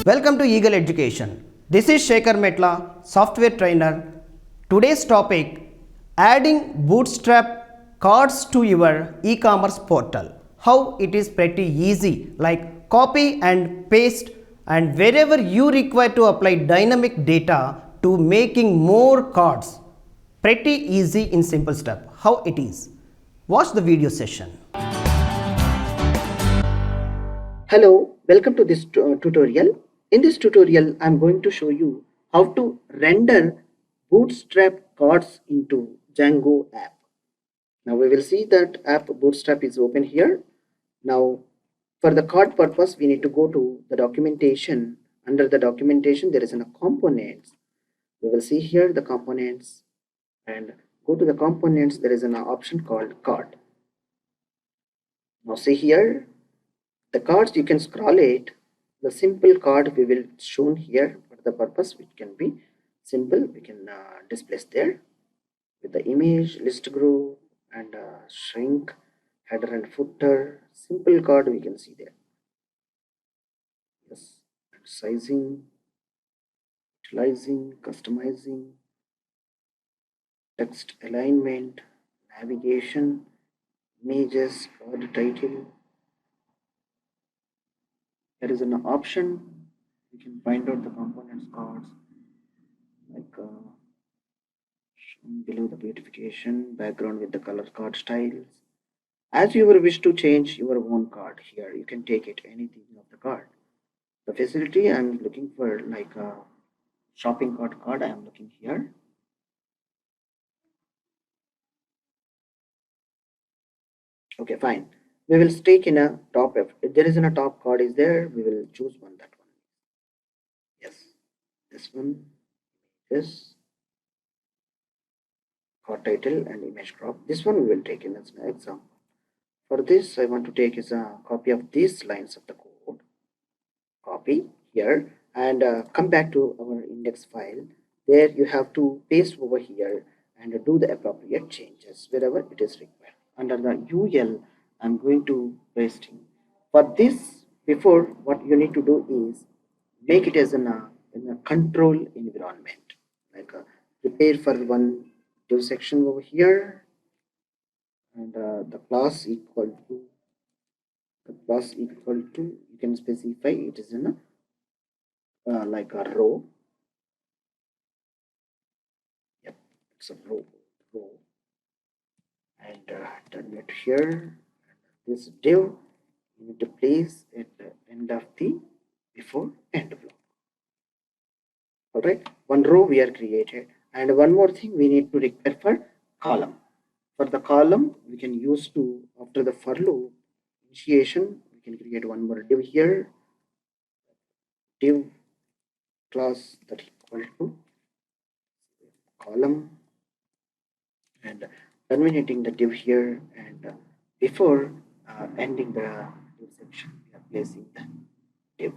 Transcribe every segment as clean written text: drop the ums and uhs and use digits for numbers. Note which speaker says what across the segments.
Speaker 1: Welcome to Eagle Education. This is Sekhar Metla, software trainer. Today's topic, adding Bootstrap cards to your e-commerce portal. How it is pretty easy, like copy and paste, and wherever you require to apply dynamic data to making more cards. Pretty easy in simple step. How it is? Watch the video session.
Speaker 2: Hello, welcome to this tutorial. In this tutorial, I am going to show you how to render Bootstrap cards into Django app. Now we will see that app Bootstrap is open here. Now for the card purpose, we need to go to the documentation. Under the documentation, there is a components. We will see here the components and go to the components. There is an option called card. Now see here. The cards, you can scroll it. The simple card we will shown here for the purpose. It can be simple. We can display there with the image, list group, and shrink, header and footer. Simple card we can see there. Yes, and sizing, utilizing, customizing, text alignment, navigation, images, card title. There is an option you can find out the components cards like below the beautification background with the color card styles. As you wish to change your own card here, you can take it anything of the card. The facility I am looking for like a shopping card I am looking here. Okay, fine. We will stick in a top. If there is a top card is there, we will choose one, that one. Yes, this one, this card title and image crop. This one we will take in as an example. For this, I want to take is a copy of these lines of the code. Copy here and come back to our index file. There you have to paste over here and do the appropriate changes wherever it is required. Under the UL, I'm going to pasting. For this, before what you need to do is make it as in a control environment, like prepare for one div section over here, and the class equal to you can specify it is in a like a row. Yep, it's a row, and turn it here. This div you need to place at the end of the before end block. All right, one row we are created, and one more thing we need to require for column. For the column, we can use to after the for loop initiation, we can create one more div here. Div class that equal to column, and terminating the div here, and before ending the div section, we are placing the div.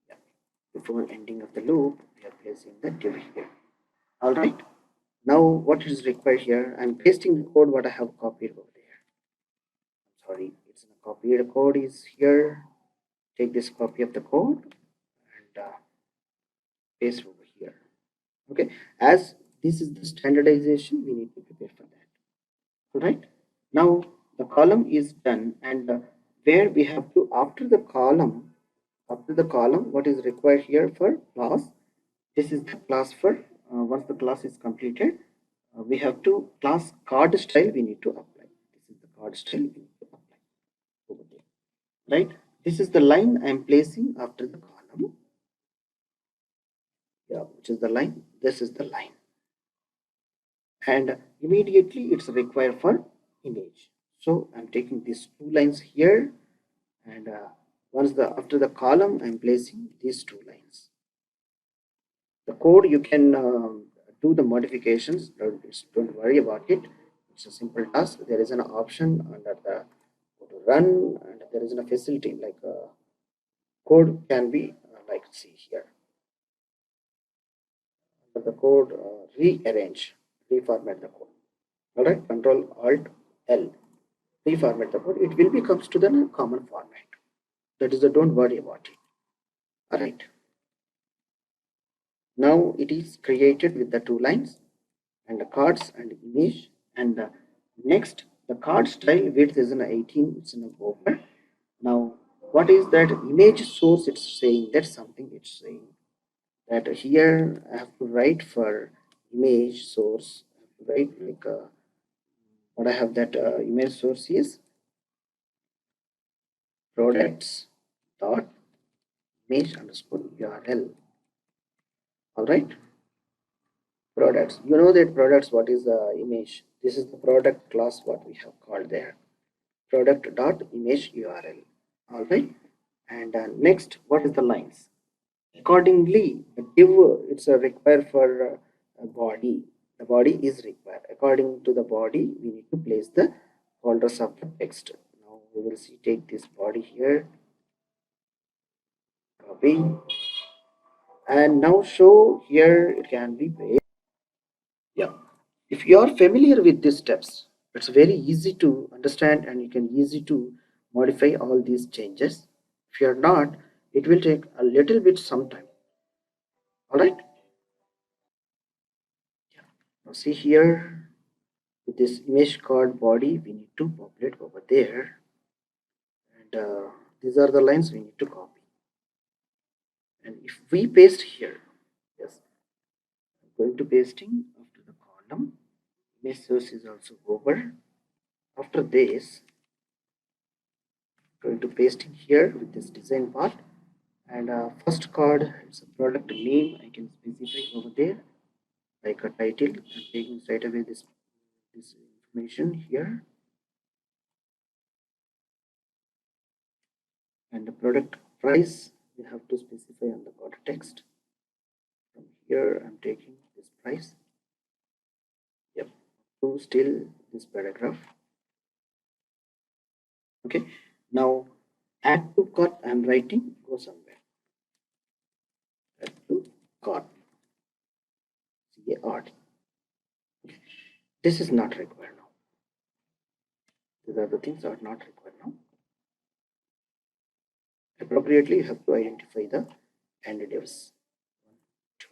Speaker 2: Yeah. Before ending of the loop, we are placing the div here. All right. Now what is required here? I'm pasting the code what I have copied over there. Sorry, it's a copied code is here. Take this copy of the code and paste over here. Okay. As this is the standardization, we need to prepare for that. All right. Now the column is done, and where we have to after the column, what is required here for class? This is the class for once the class is completed, we have to class card style we need to apply. This is the card style we need to apply over there. Right? This is the line I am placing after the column. Yeah, which is the line. This is the line, and immediately it's required for image. So I'm taking these two lines here, and once after the column I'm placing these two lines. The code you can do the modifications. Don't worry about it. It's a simple task. There is an option under the run, and there is a facility like code can be like see here. Under the code rearrange, reformat the code. All right, Control Alt L, reformat the code. It will be comes to the common format. That is the don't worry about it. Alright. Now it is created with the two lines and the cards and image, and the next the card style width is an 18, it's in a buffer. Now what is that image source it's saying? That's something it's saying that here I have to write for image source. I have to write like what I have that image source is products dot image underscore URL. All right, products. You know that products. What is the image? This is the product class. What we have called there. Product dot image URL. All right, and next, what is the lines? Accordingly, the div it's a required for a body. The body is required. According to the body, we need to place the folders of the text. Now we will see. Take this body here. Copy. And now show here it can be paid. Yeah, if you are familiar with these steps, it's very easy to understand and you can easy to modify all these changes. If you are not, it will take a little bit some time. All right, yeah. Now see here with this image card body, we need to populate over there, and these are the lines we need to copy. And if we paste here, yes, I'm going to pasting after the column. Image source is also over. After this, I'm going to pasting here with this design part, and first card, it's a product name. I can specify over there like a title. I'm taking straight away this information here, and the product price we have to specify on the card text. From here I'm taking this price. Yep, to still this paragraph. Okay, now add to cart I'm writing, go somewhere. Add to cart. CART. Okay. This is not required now. These are the things that are not required now. Appropriately, you have to identify the candidates. 1, 2,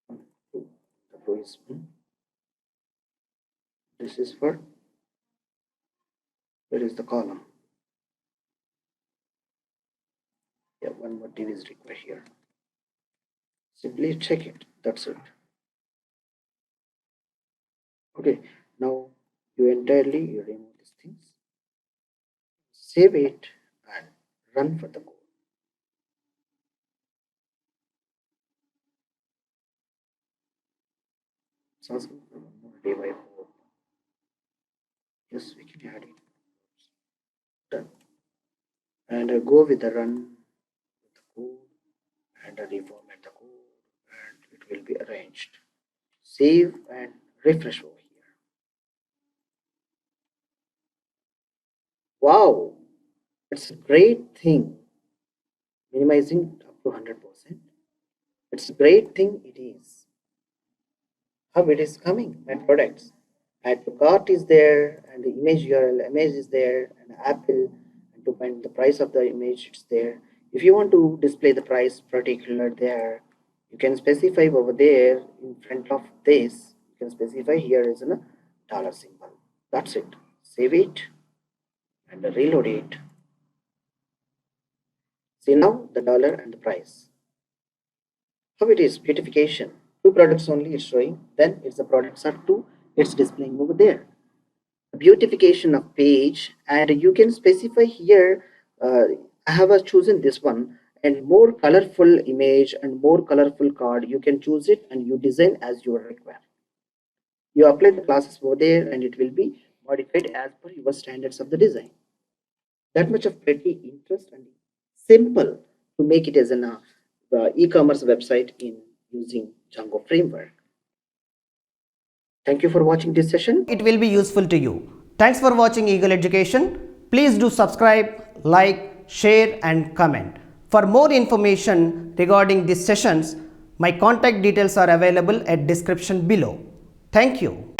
Speaker 2: 1, 2. The row is 1. This is for where is the column? Yeah, one more div is required here. Simply check it. That's it. Okay, now you remove these things, save it, and run for the code. It's asking for one more div. I hope. Yes, we can add it. Done. And go with the run with the code and reformat the code, and it will be arranged. Save and refresh over here. Wow, it's a great thing. Minimizing up to 100%. It's a great thing it is. How it is coming, my products. Add to cart is there, and the image URL image is there, and Apple, and to find the price of the image it's there. If you want to display the price particular there, you can specify over there in front of this. You can specify here is a dollar symbol. That's it. Save it and reload it. See now the dollar and the price. How it is beautification. Two products only it's showing. Then it's the products are two. It's displaying over there. Beautification of page, and you can specify here. I have chosen this one, and more colorful image and more colorful card. You can choose it and you design as you require. You apply the classes over there, and it will be modified as per your standards of the design. That much of pretty interest and simple to make it as an e-commerce website in using Django framework. Thank you for watching this session.
Speaker 1: It will be useful to you. Thanks for watching Eagle Education. Please do subscribe, like, share and comment. For more information regarding these sessions, my contact details are available at description below. Thank you.